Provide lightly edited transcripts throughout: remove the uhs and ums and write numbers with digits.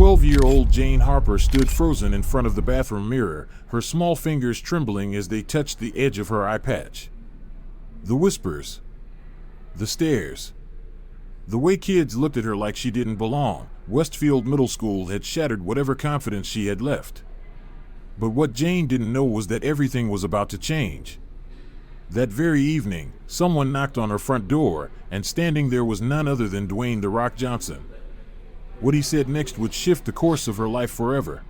12-year-old Jane Harper stood frozen in front of the bathroom mirror, her small fingers trembling as they touched the edge of her eye patch. The whispers. The stares. The way kids looked at her like she didn't belong. Westfield Middle School had shattered whatever confidence she had left. But what Jane didn't know was that everything was about to change. That very evening, someone knocked on her front door, and standing there was none other than Dwayne "The Rock" Johnson. What he said next would shift the course of her life forever.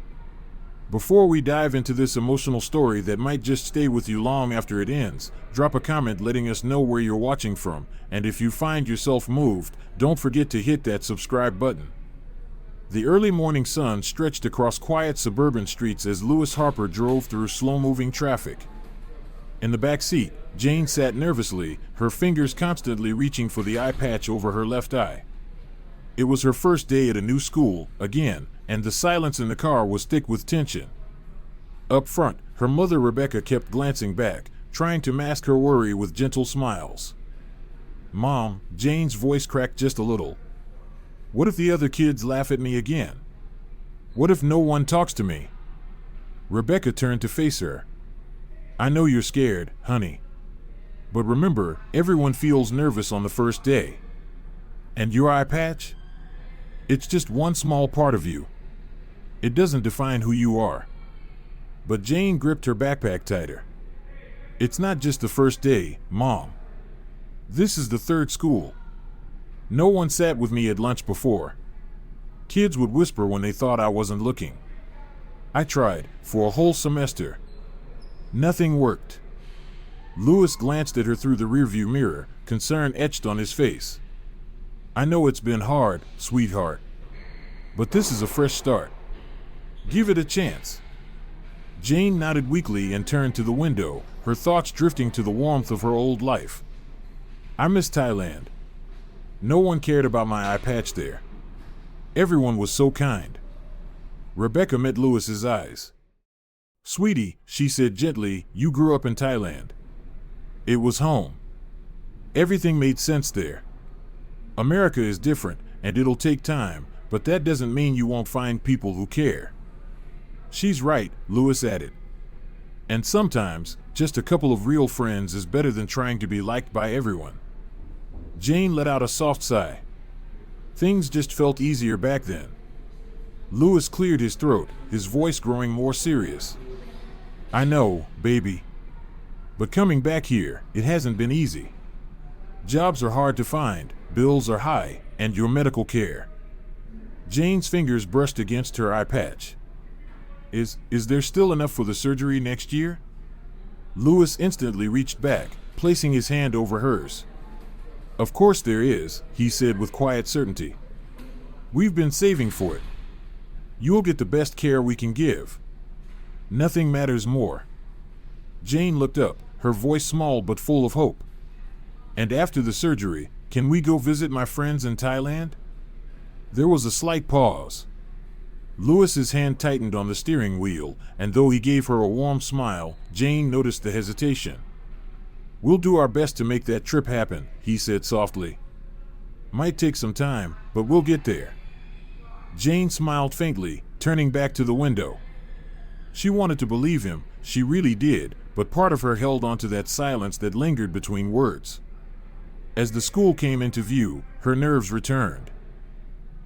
Before we dive into this emotional story that might just stay with you long after it ends, drop a comment letting us know where you're watching from, and if you find yourself moved, don't forget to hit that subscribe button. The early morning sun stretched across quiet suburban streets as Lewis Harper drove through slow-moving traffic. In the back seat, Jane sat nervously, her fingers constantly reaching for the eye patch over her left eye. It was her first day at a new school, again, and the silence in the car was thick with tension. Up front, her mother Rebecca kept glancing back, trying to mask her worry with gentle smiles. "Mom," Jane's voice cracked just a little. "What if the other kids laugh at me again? What if no one talks to me?" Rebecca turned to face her. "I know you're scared, honey. But remember, everyone feels nervous on the first day. And your eye patch? It's just one small part of you. It doesn't define who you are." But Jane gripped her backpack tighter. "It's not just the first day, Mom. This is the third school. No one sat with me at lunch before. Kids would whisper when they thought I wasn't looking. I tried, for a whole semester. Nothing worked." Lewis glanced at her through the rearview mirror, concern etched on his face. "I know it's been hard, sweetheart. But this is a fresh start. Give it a chance." Jane nodded weakly and turned to the window, her thoughts drifting to the warmth of her old life. "I miss Thailand. No one cared about my eye patch there. Everyone was so kind." Rebecca met Lewis's eyes. "Sweetie," she said gently, "you grew up in Thailand. It was home. Everything made sense there. America is different, and it'll take time, but that doesn't mean you won't find people who care." "She's right," Lewis added. "And sometimes, just a couple of real friends is better than trying to be liked by everyone." Jane let out a soft sigh. Things just felt easier back then. Lewis cleared his throat, his voice growing more serious. "I know, baby. But coming back here, it hasn't been easy. Jobs are hard to find, bills are high, and your medical care." Jane's fingers brushed against her eye patch. Is there still enough for the surgery next year?" Lewis instantly reached back, placing his hand over hers. "Of course there is," he said with quiet certainty. "We've been saving for it. You'll get the best care we can give. Nothing matters more." Jane looked up, her voice small but full of hope. "And after the surgery, can we go visit my friends in Thailand?" There was a slight pause. Lewis's hand tightened on the steering wheel, and though he gave her a warm smile, Jane noticed the hesitation. "We'll do our best to make that trip happen," he said softly. "Might take some time, but we'll get there." Jane smiled faintly, turning back to the window. She wanted to believe him, she really did, but part of her held onto that silence that lingered between words. As the school came into view, her nerves returned.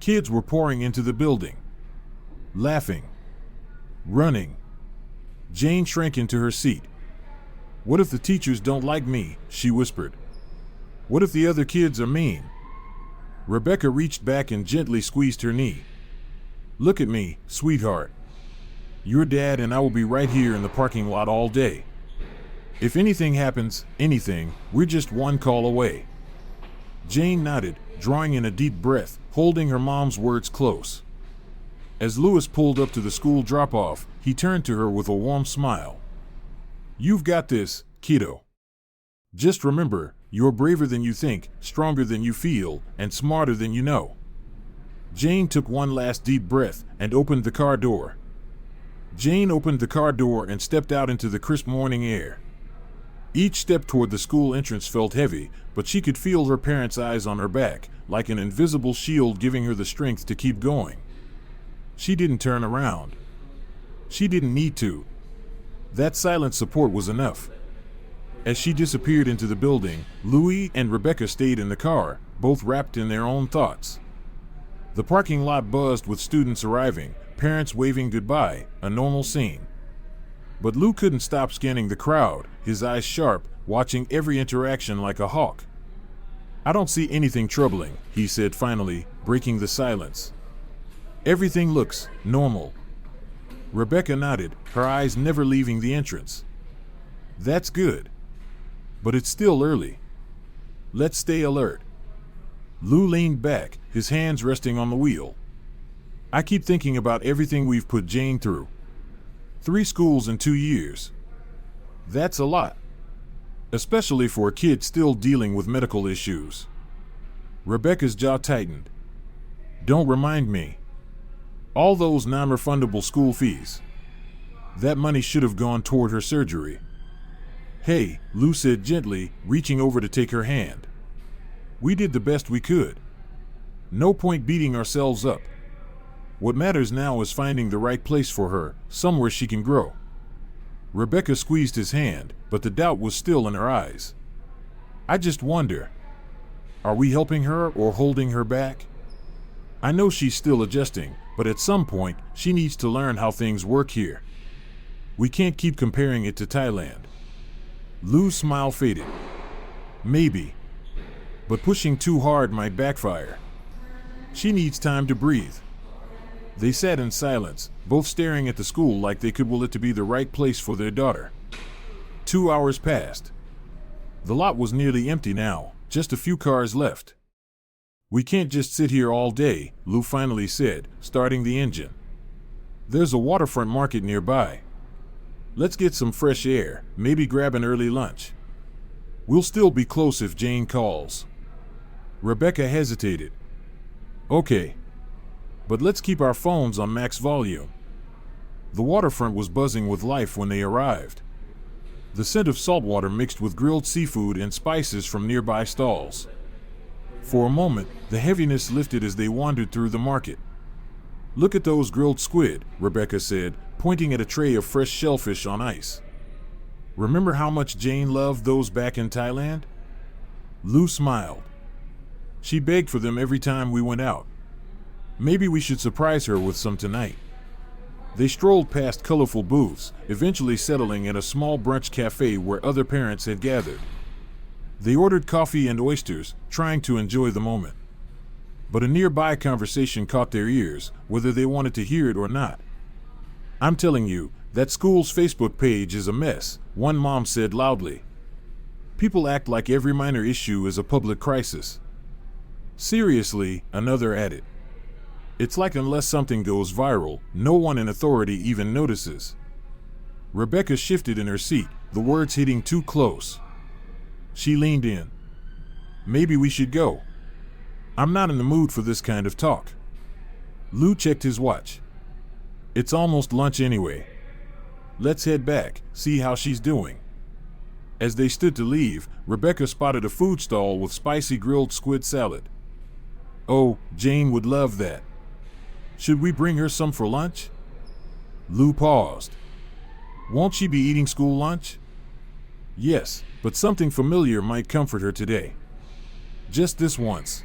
Kids were pouring into the building. Laughing. Running. Jane shrank into her seat. "What if the teachers don't like me?" she whispered. "What if the other kids are mean?" Rebecca reached back and gently squeezed her knee. "Look at me, sweetheart. Your dad and I will be right here in the parking lot all day. If anything happens, anything, we're just one call away." Jane nodded, drawing in a deep breath, holding her mom's words close. As Lewis pulled up to the school drop-off, he turned to her with a warm smile. "You've got this, kiddo. Just remember, you're braver than you think, stronger than you feel, and smarter than you know." Jane took one last deep breath and opened the car door. Jane opened the car door and stepped out into the crisp morning air. Each step toward the school entrance felt heavy, but she could feel her parents' eyes on her back, like an invisible shield giving her the strength to keep going. She didn't turn around. She didn't need to. That silent support was enough. As she disappeared into the building, Louis and Rebecca stayed in the car, both wrapped in their own thoughts. The parking lot buzzed with students arriving, parents waving goodbye, a normal scene. But Lou couldn't stop scanning the crowd, his eyes sharp, watching every interaction like a hawk. "I don't see anything troubling," he said finally, breaking the silence. "Everything looks normal." Rebecca nodded, her eyes never leaving the entrance. "That's good. But it's still early. Let's stay alert." Lou leaned back, his hands resting on the wheel. "I keep thinking about everything we've put Jane through. 3 schools in 2 years. That's a lot. Especially for a kid still dealing with medical issues." Rebecca's jaw tightened. "Don't remind me. All those non-refundable school fees. That money should have gone toward her surgery." "Hey," Lou said gently, reaching over to take her hand. "We did the best we could. No point beating ourselves up. What matters now is finding the right place for her, somewhere she can grow." Rebecca squeezed his hand, but the doubt was still in her eyes. "I just wonder, are we helping her or holding her back? I know she's still adjusting, but at some point, she needs to learn how things work here. We can't keep comparing it to Thailand." Lou's smile faded. "Maybe. But pushing too hard might backfire. She needs time to breathe." They sat in silence, both staring at the school like they could will it to be the right place for their daughter. 2 hours passed. The lot was nearly empty now, just a few cars left. "We can't just sit here all day," Lou finally said, starting the engine. "There's a waterfront market nearby. Let's get some fresh air, maybe grab an early lunch. We'll still be close if Jane calls." Rebecca hesitated. "Okay. But let's keep our phones on max volume." The waterfront was buzzing with life when they arrived. The scent of saltwater mixed with grilled seafood and spices from nearby stalls. For a moment, the heaviness lifted as they wandered through the market. "Look at those grilled squid," Rebecca said, pointing at a tray of fresh shellfish on ice. "Remember how much Jane loved those back in Thailand?" Lou smiled. "She begged for them every time we went out. Maybe we should surprise her with some tonight." They strolled past colorful booths, eventually settling at a small brunch cafe where other parents had gathered. They ordered coffee and oysters, trying to enjoy the moment. But a nearby conversation caught their ears, whether they wanted to hear it or not. "I'm telling you, that school's Facebook page is a mess," one mom said loudly. "People act like every minor issue is a public crisis." "Seriously," another added. "It's like unless something goes viral, no one in authority even notices." Rebecca shifted in her seat, the words hitting too close. She leaned in. "Maybe we should go. I'm not in the mood for this kind of talk." Lou checked his watch. "It's almost lunch anyway. Let's head back, see how she's doing." As they stood to leave, Rebecca spotted a food stall with spicy grilled squid salad. "Oh, Jane would love that. Should we bring her some for lunch?" Lou paused. "Won't she be eating school lunch?" "Yes, but something familiar might comfort her today. Just this once.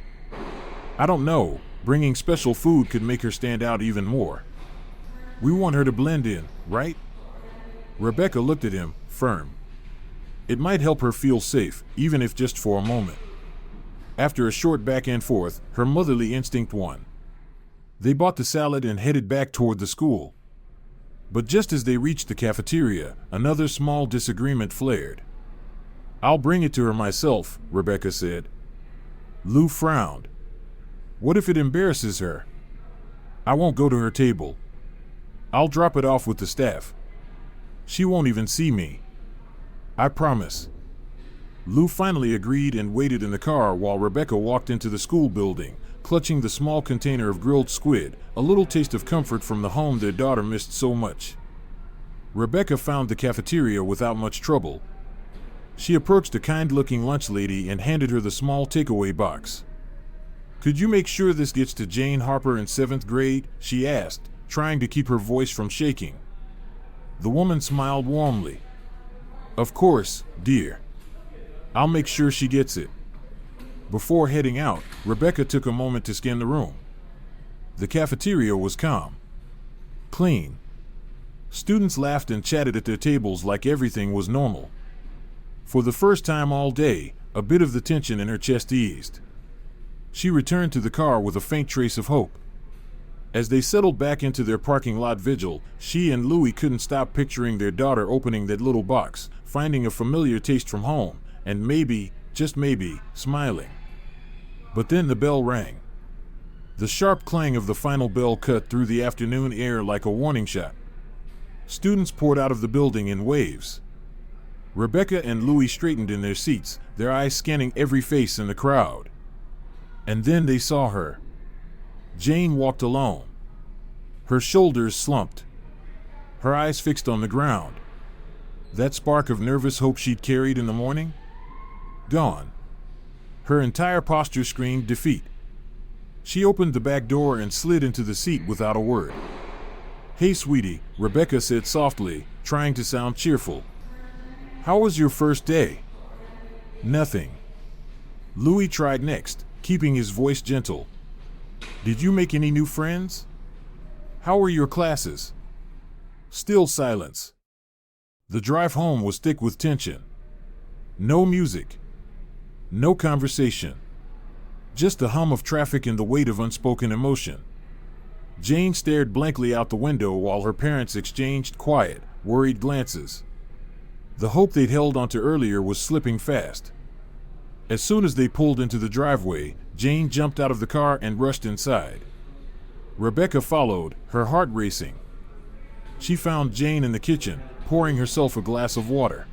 I don't know, bringing special food could make her stand out even more. We want her to blend in, right?" Rebecca looked at him, firm. It might help her feel safe, even if just for a moment. After a short back and forth, her motherly instinct won. They bought the salad and headed back toward the school. But just as they reached the cafeteria, another small disagreement flared. "I'll bring it to her myself," Rebecca said. Lou frowned. "What if it embarrasses her?" "I won't go to her table. I'll drop it off with the staff. She won't even see me. I promise." Lou finally agreed and waited in the car while Rebecca walked into the school building, clutching the small container of grilled squid, a little taste of comfort from the home their daughter missed so much. Rebecca found the cafeteria without much trouble. She approached a kind-looking lunch lady and handed her the small takeaway box. "Could you make sure this gets to Jane Harper in 7th grade?" she asked, trying to keep her voice from shaking. The woman smiled warmly. "Of course, dear. I'll make sure she gets it." Before heading out, Rebecca took a moment to scan the room. The cafeteria was calm, clean. Students laughed and chatted at their tables like everything was normal. For the first time all day, a bit of the tension in her chest eased. She returned to the car with a faint trace of hope. As they settled back into their parking lot vigil, she and Louis couldn't stop picturing their daughter opening that little box, finding a familiar taste from home, and maybe, just maybe, smiling. But then the bell rang. The sharp clang of the final bell cut through the afternoon air like a warning shot. Students poured out of the building in waves. Rebecca and Louis straightened in their seats, their eyes scanning every face in the crowd. And then they saw her. Jane walked alone. Her shoulders slumped. Her eyes fixed on the ground. That spark of nervous hope she'd carried in the morning? Gone. Her entire posture screamed defeat. She opened the back door and slid into the seat without a word. "Hey, sweetie," Rebecca said softly, trying to sound cheerful. "How was your first day?" "Nothing." Louis tried next, keeping his voice gentle. "Did you make any new friends? How were your classes?" Still silence. The drive home was thick with tension. No music. No conversation. Just the hum of traffic and the weight of unspoken emotion. Jane stared blankly out the window while her parents exchanged quiet, worried glances. The hope they'd held onto earlier was slipping fast. As soon as they pulled into the driveway, Jane jumped out of the car and rushed inside. Rebecca followed, her heart racing. She found Jane in the kitchen, pouring herself a glass of water.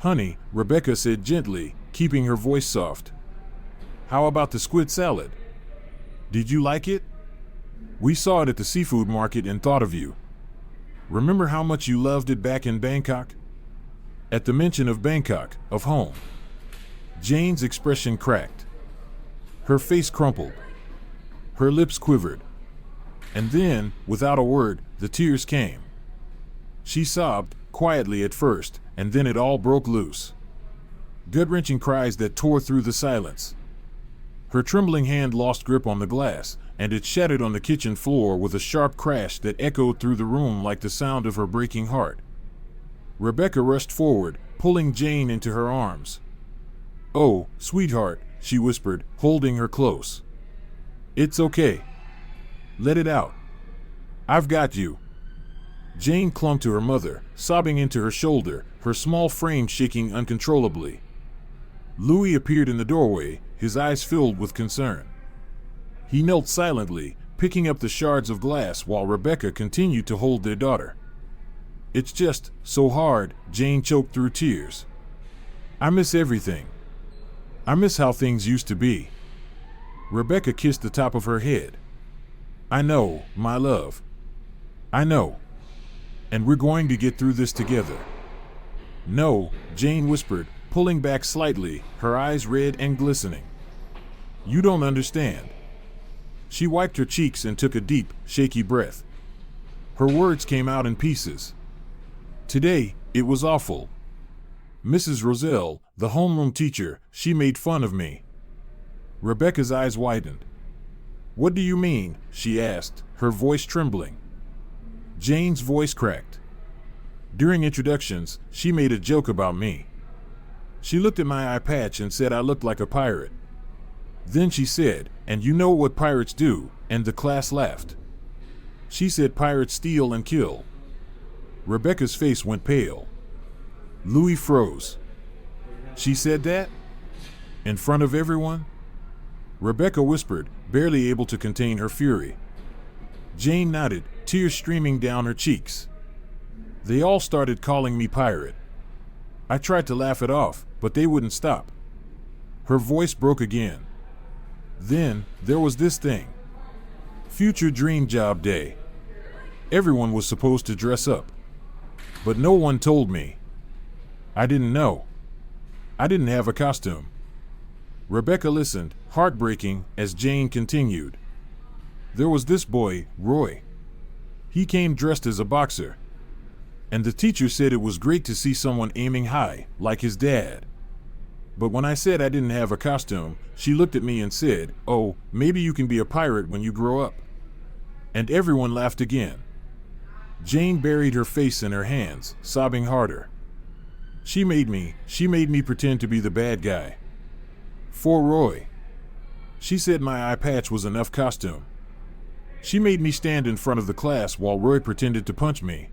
"Honey," Rebecca said gently, keeping her voice soft. "How about the squid salad? Did you like it? We saw it at the seafood market and thought of you. Remember how much you loved it back in Bangkok?" At the mention of Bangkok, of home, Jane's expression cracked. Her face crumpled. Her lips quivered. And then, without a word, the tears came. She sobbed, quietly at first, and then it all broke loose. Gut-wrenching cries that tore through the silence. Her trembling hand lost grip on the glass, and it shattered on the kitchen floor with a sharp crash that echoed through the room like the sound of her breaking heart. Rebecca rushed forward, pulling Jane into her arms. "Oh, sweetheart," she whispered, holding her close. "It's okay. Let it out. I've got you." Jane clung to her mother, sobbing into her shoulder, her small frame shaking uncontrollably. Louis appeared in the doorway, his eyes filled with concern. He knelt silently, picking up the shards of glass while Rebecca continued to hold their daughter. "It's just so hard," Jane choked through tears. "I miss everything. I miss how things used to be." Rebecca kissed the top of her head. "I know, my love. I know. And we're going to get through this together." "No," Jane whispered, pulling back slightly, her eyes red and glistening. "You don't understand." She wiped her cheeks and took a deep, shaky breath. Her words came out in pieces. "Today, it was awful. Mrs. Roselle, the homeroom teacher, she made fun of me." Rebecca's eyes widened. "What do you mean?" she asked, her voice trembling. Jane's voice cracked. "During introductions, she made a joke about me. She looked at my eye patch and said I looked like a pirate. Then she said, 'And you know what pirates do,' and the class laughed. She said pirates steal and kill." Rebecca's face went pale. Louis froze. "She said that? In front of everyone?" Rebecca whispered, barely able to contain her fury. Jane nodded, tears streaming down her cheeks. "They all started calling me pirate. I tried to laugh it off, but they wouldn't stop." Her voice broke again. "Then, there was this thing. Future Dream Job Day. Everyone was supposed to dress up. But no one told me. I didn't know. I didn't have a costume." Rebecca listened, heartbreaking, as Jane continued. "There was this boy, Roy. He came dressed as a boxer. And the teacher said it was great to see someone aiming high, like his dad. But when I said I didn't have a costume, she looked at me and said, "Oh, maybe you can be a pirate when you grow up." And everyone laughed again. Jane buried her face in her hands, sobbing harder. She made me pretend to be the bad guy. For Roy. She said my eye patch was enough costume. She made me stand in front of the class while Roy pretended to punch me.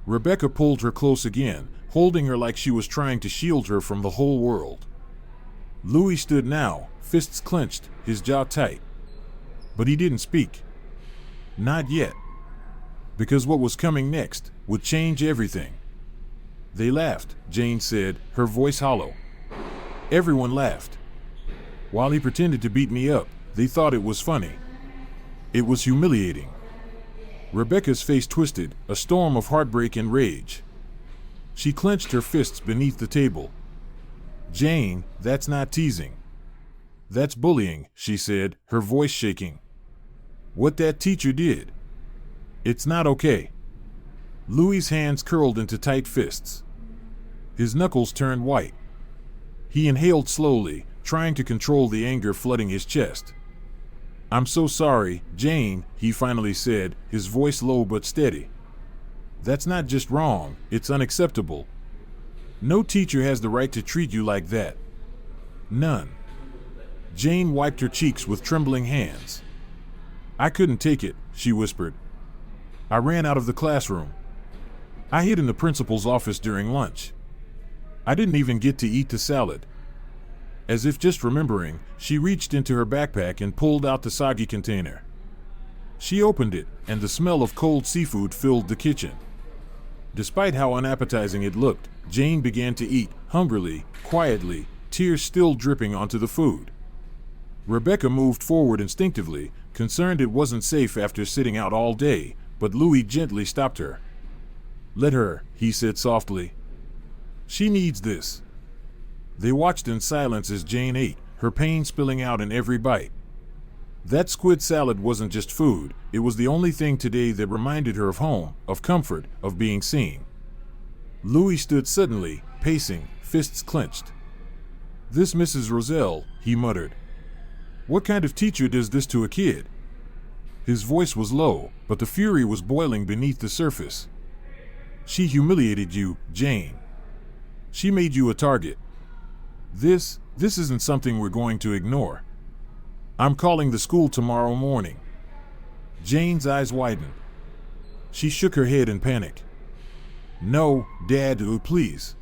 Rebecca pulled her close again, holding her like she was trying to shield her from the whole world. Louis stood now, fists clenched, his jaw tight. But he didn't speak. Not yet. Because what was coming next would change everything. They laughed, Jane said, her voice hollow. Everyone laughed. While he pretended to beat me up, they thought it was funny. It was humiliating. Rebecca's face twisted, a storm of heartbreak and rage. She clenched her fists beneath the table. Jane, that's not teasing. That's bullying, she said, her voice shaking. What that teacher did. It's not okay. Louis's hands curled into tight fists. His knuckles turned white. He inhaled slowly, trying to control the anger flooding his chest. "I'm so sorry, Jane," he finally said, his voice low but steady. "That's not just wrong, it's unacceptable. No teacher has the right to treat you like that. None." Jane wiped her cheeks with trembling hands. "I couldn't take it," she whispered. "I ran out of the classroom. I hid in the principal's office during lunch. I didn't even get to eat the salad." As if just remembering, she reached into her backpack and pulled out the soggy container. She opened it, and the smell of cold seafood filled the kitchen. Despite how unappetizing it looked, Jane began to eat, hungrily, quietly, tears still dripping onto the food. Rebecca moved forward instinctively, concerned it wasn't safe after sitting out all day, but Louis gently stopped her. "Let her," he said softly. "She needs this." They watched in silence as Jane ate, her pain spilling out in every bite. That squid salad wasn't just food, it was the only thing today that reminded her of home, of comfort, of being seen. Louis stood suddenly, pacing, fists clenched. "This Mrs. Roselle," he muttered. "What kind of teacher does this to a kid?" His voice was low, but the fury was boiling beneath the surface. "She humiliated you, Jane. She made you a target. This isn't something we're going to ignore. I'm calling the school tomorrow morning." Jane's eyes widened. She shook her head in panic. "No, Dad, please.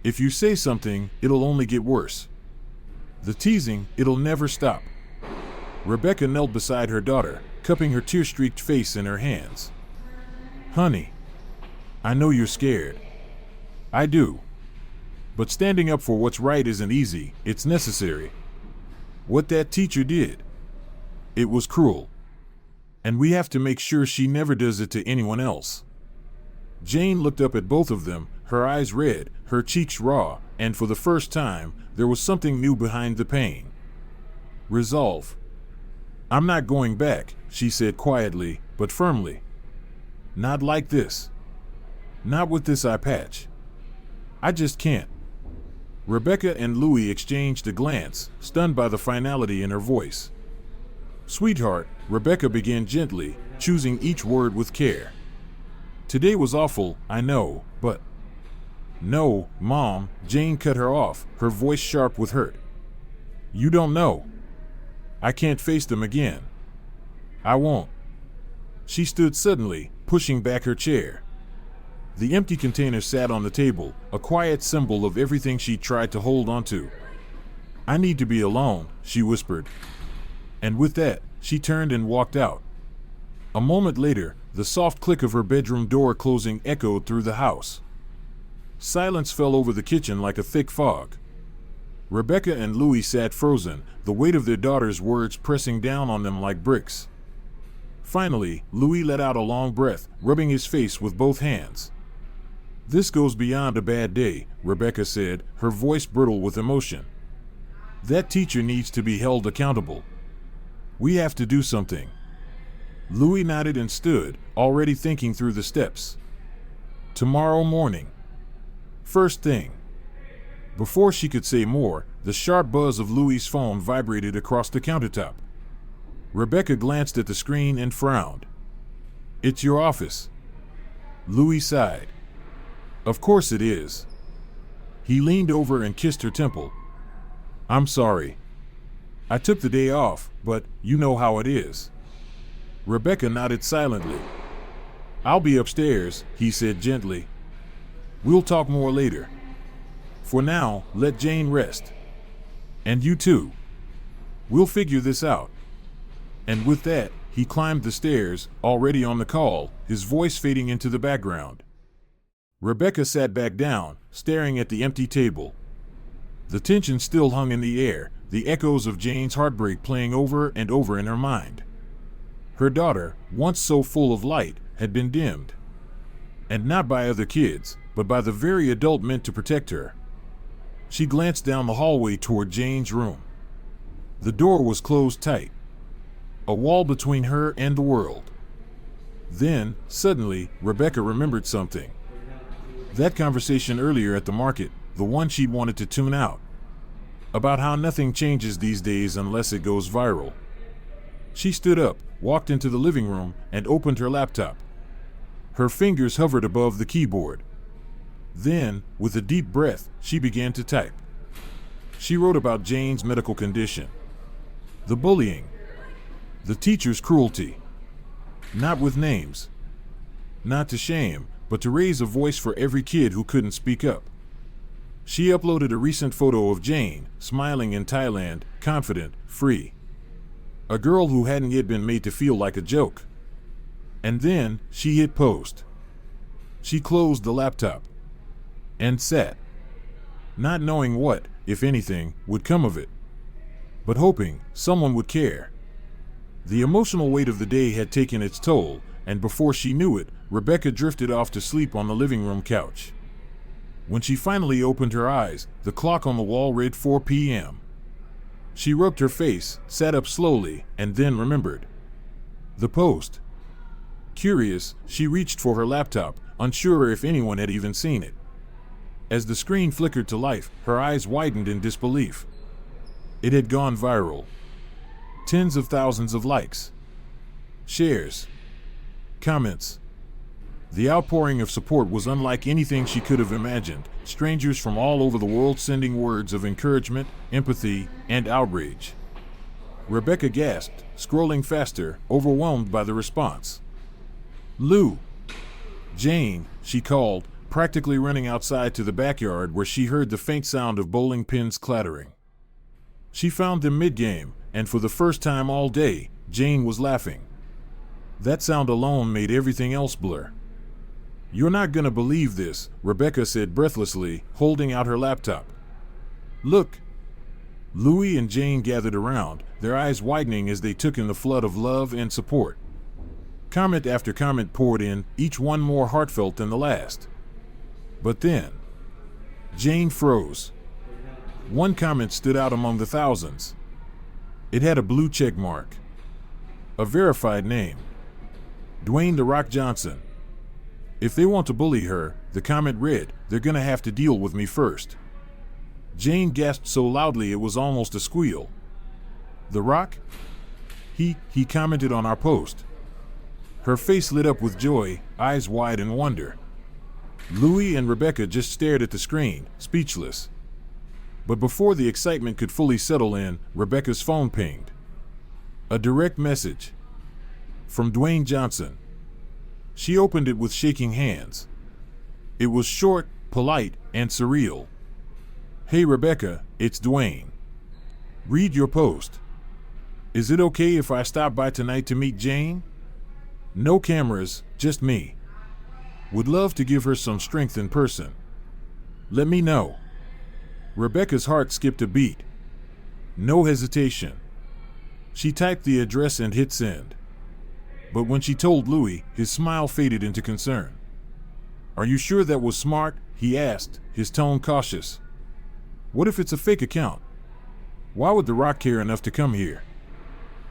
If you say something, it'll only get worse. The teasing, it'll never stop." Rebecca knelt beside her daughter, cupping her tear-streaked face in her hands. "Honey, I know you're scared. I do. But standing up for what's right isn't easy, it's necessary. What that teacher did, it was cruel. And we have to make sure she never does it to anyone else." Jane looked up at both of them, her eyes red, her cheeks raw, and for the first time, there was something new behind the pain. Resolve. "I'm not going back," she said quietly, but firmly. "Not like this. Not with this eye patch. I just can't." Rebecca and Louis exchanged a glance, stunned by the finality in her voice. "Sweetheart," Rebecca began gently, choosing each word with care. "Today was awful, I know, but—" "No, Mom," Jane cut her off, her voice sharp with hurt. "You don't know. I can't face them again. I won't." She stood suddenly, pushing back her chair. The empty container sat on the table, a quiet symbol of everything she tried to hold onto. "I need to be alone," she whispered. And with that, she turned and walked out. A moment later, the soft click of her bedroom door closing echoed through the house. Silence fell over the kitchen like a thick fog. Rebecca and Louis sat frozen, the weight of their daughter's words pressing down on them like bricks. Finally, Louis let out a long breath, rubbing his face with both hands. "This goes beyond a bad day," Rebecca said, her voice brittle with emotion. "That teacher needs to be held accountable. We have to do something." Louis nodded and stood, already thinking through the steps. Tomorrow morning. First thing. Before she could say more, the sharp buzz of Louis's phone vibrated across the countertop. Rebecca glanced at the screen and frowned. It's your office. Louis sighed. Of course it is. He leaned over and kissed her temple. I'm sorry. I took the day off, but you know how it is. Rebecca nodded silently. I'll be upstairs, he said gently. We'll talk more later. For now, let Jane rest. And you too. We'll figure this out. And with that, he climbed the stairs, already on the call, his voice fading into the background. Rebecca sat back down, staring at the empty table. The tension still hung in the air, the echoes of Jane's heartbreak playing over and over in her mind. Her daughter, once so full of light, had been dimmed. And not by other kids, but by the very adult meant to protect her. She glanced down the hallway toward Jane's room. The door was closed tight. A wall between her and the world. Then, suddenly, Rebecca remembered something. That conversation earlier at the market, the one she'd wanted to tune out. About how nothing changes these days unless it goes viral. She stood up, walked into the living room, and opened her laptop. Her fingers hovered above the keyboard. Then, with a deep breath, she began to type. She wrote about Jane's medical condition. The bullying. The teacher's cruelty. Not with names. Not to shame, but to raise a voice for every kid who couldn't speak up. She uploaded a recent photo of Jane, smiling in Thailand, confident, free. A girl who hadn't yet been made to feel like a joke. And then, she hit post. She closed the laptop. And sat. Not knowing what, if anything, would come of it. But hoping someone would care. The emotional weight of the day had taken its toll, and before she knew it, Rebecca drifted off to sleep on the living room couch. When she finally opened her eyes, the clock on the wall read 4 p.m. She rubbed her face, sat up slowly, and then remembered. The post. Curious, she reached for her laptop, unsure if anyone had even seen it. As the screen flickered to life, her eyes widened in disbelief. It had gone viral. Tens of thousands of likes. Shares. Comments. The outpouring of support was unlike anything she could have imagined, strangers from all over the world sending words of encouragement, empathy, and outrage. Rebecca gasped, scrolling faster, overwhelmed by the response. Lou! Jane, she called, practically running outside to the backyard where she heard the faint sound of bowling pins clattering. She found them mid-game, and for the first time all day, Jane was laughing. That sound alone made everything else blur. You're not gonna believe this, Rebecca said breathlessly, holding out her laptop. Look. Louis and Jane gathered around, their eyes widening as they took in the flood of love and support. Comment after comment poured in, each one more heartfelt than the last. But then, Jane froze. One comment stood out among the thousands. It had a blue check mark. A verified name. Dwayne "The Rock" Johnson. If they want to bully her, the comment read, they're gonna have to deal with me first. Jane gasped so loudly it was almost a squeal. The Rock? He commented on our post. Her face lit up with joy, eyes wide in wonder. Louis and Rebecca just stared at the screen, speechless. But before the excitement could fully settle in, Rebecca's phone pinged. A direct message. From Dwayne Johnson. She opened it with shaking hands. It was short, polite, and surreal. Hey Rebecca, it's Dwayne. Read your post. Is it okay if I stop by tonight to meet Jane? No cameras, just me. Would love to give her some strength in person. Let me know. Rebecca's heart skipped a beat. No hesitation. She typed the address and hit send. But when she told Louis, his smile faded into concern. Are you sure that was smart? He asked, his tone cautious. What if it's a fake account? Why would The Rock care enough to come here?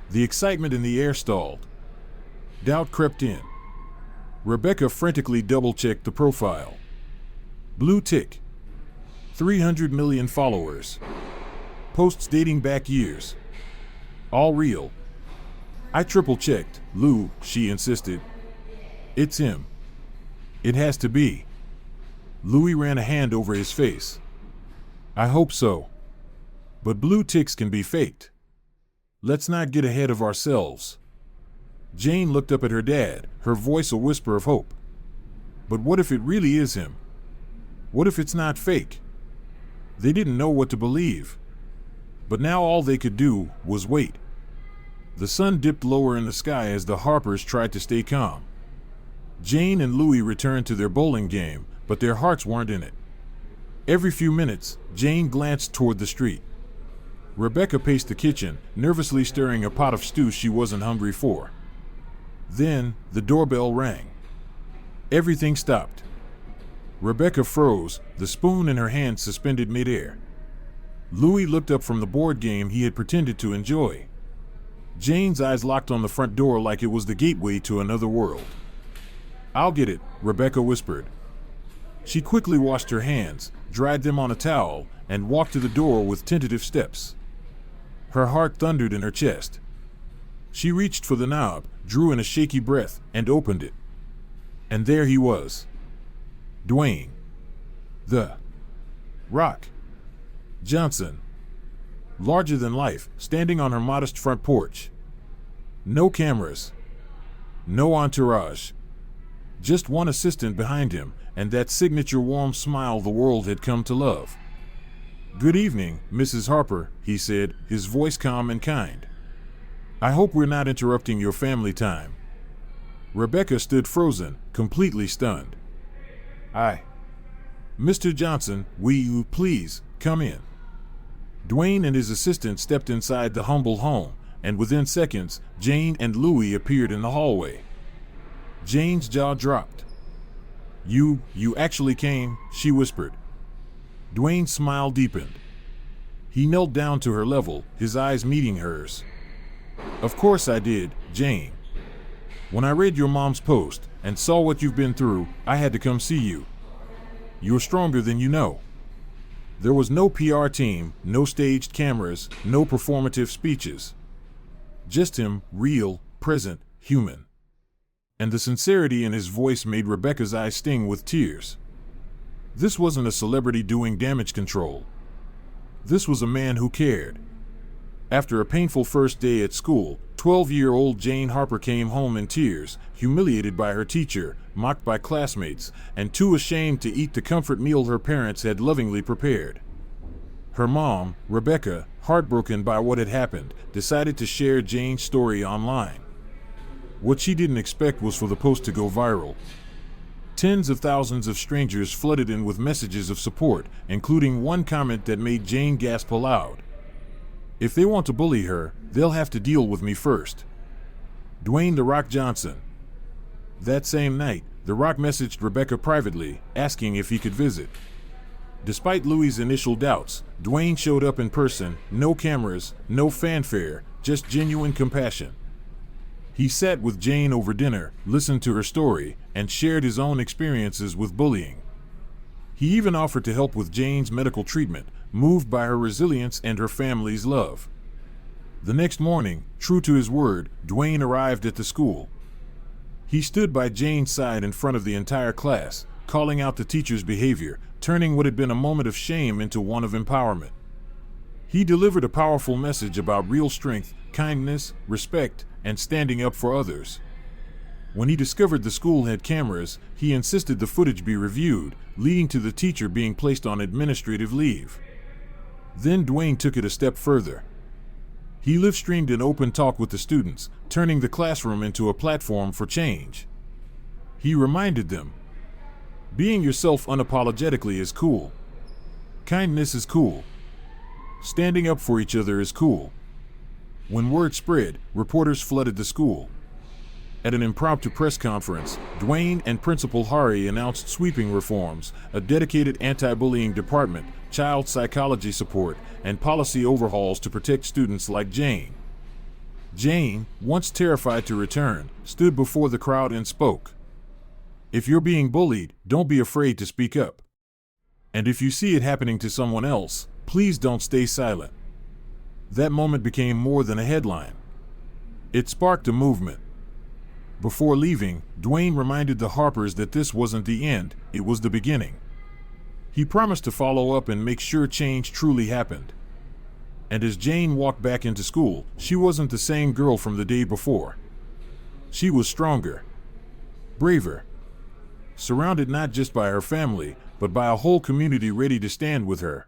The excitement in the air stalled. Doubt crept in. Rebecca frantically double-checked the profile. Blue tick. 300 million followers. Posts dating back years. All real. I triple-checked, Lou, she insisted. It's him. It has to be. Louis ran a hand over his face. I hope so. But blue ticks can be faked. Let's not get ahead of ourselves. Jane looked up at her dad, her voice a whisper of hope. But what if it really is him? What if it's not fake? They didn't know what to believe. But now all they could do was wait. The sun dipped lower in the sky as the Harpers tried to stay calm. Jane and Louis returned to their bowling game, but their hearts weren't in it. Every few minutes, Jane glanced toward the street. Rebecca paced the kitchen, nervously stirring a pot of stew she wasn't hungry for. Then, the doorbell rang. Everything stopped. Rebecca froze, the spoon in her hand suspended midair. Louis looked up from the board game he had pretended to enjoy. Jane's eyes locked on the front door like it was the gateway to another world. I'll get it, Rebecca whispered. She quickly washed her hands, dried them on a towel, and walked to the door with tentative steps. Her heart thundered in her chest. She reached for the knob, drew in a shaky breath, and opened it. And there he was. Dwayne. The Rock Johnson. Larger than life, standing on her modest front porch. No cameras. No entourage. Just one assistant behind him, and that signature warm smile the world had come to love. Good evening, Mrs. Harper, he said, his voice calm and kind. I hope we're not interrupting your family time. Rebecca stood frozen, completely stunned. Mr. Johnson, will you please come in? Dwayne and his assistant stepped inside the humble home, and within seconds, Jane and Louis appeared in the hallway. Jane's jaw dropped. You actually came, she whispered. Dwayne's smile deepened. He knelt down to her level, his eyes meeting hers. Of course I did, Jane. When I read your mom's post and saw what you've been through, I had to come see you. You're stronger than you know. There was no PR team, no staged cameras, no performative speeches. Just him, real, present, human. And the sincerity in his voice made Rebecca's eyes sting with tears. This wasn't a celebrity doing damage control. This was a man who cared. After a painful first day at school, 12-year-old Jane Harper came home in tears, humiliated by her teacher, mocked by classmates, and too ashamed to eat the comfort meal her parents had lovingly prepared. Her mom, Rebecca, heartbroken by what had happened, decided to share Jane's story online. What she didn't expect was for the post to go viral. Tens of thousands of strangers flooded in with messages of support, including one comment that made Jane gasp aloud. If they want to bully her, they'll have to deal with me first. Dwayne "The Rock" Johnson. That same night, The Rock messaged Rebecca privately, asking if he could visit. Despite Louis' initial doubts, Dwayne showed up in person, no cameras, no fanfare, just genuine compassion. He sat with Jane over dinner, listened to her story, and shared his own experiences with bullying. He even offered to help with Jane's medical treatment, moved by her resilience and her family's love. The next morning, true to his word, Dwayne arrived at the school. He stood by Jane's side in front of the entire class, calling out the teacher's behavior, turning what had been a moment of shame into one of empowerment. He delivered a powerful message about real strength, kindness, respect, and standing up for others. When he discovered the school had cameras, he insisted the footage be reviewed, leading to the teacher being placed on administrative leave. Then Dwayne took it a step further. He live-streamed an open talk with the students, turning the classroom into a platform for change. He reminded them, being yourself unapologetically is cool. Kindness is cool. Standing up for each other is cool. When word spread, reporters flooded the school. At an impromptu press conference, Dwayne and Principal Hari announced sweeping reforms, a dedicated anti-bullying department, child psychology support, and policy overhauls to protect students like Jane. Jane, once terrified to return, stood before the crowd and spoke. If you're being bullied, don't be afraid to speak up. And if you see it happening to someone else, please don't stay silent. That moment became more than a headline. It sparked a movement. Before leaving, Dwayne reminded the Harpers that this wasn't the end, it was the beginning. He promised to follow up and make sure change truly happened. And as Jane walked back into school, she wasn't the same girl from the day before. She was stronger, braver, surrounded not just by her family, but by a whole community ready to stand with her.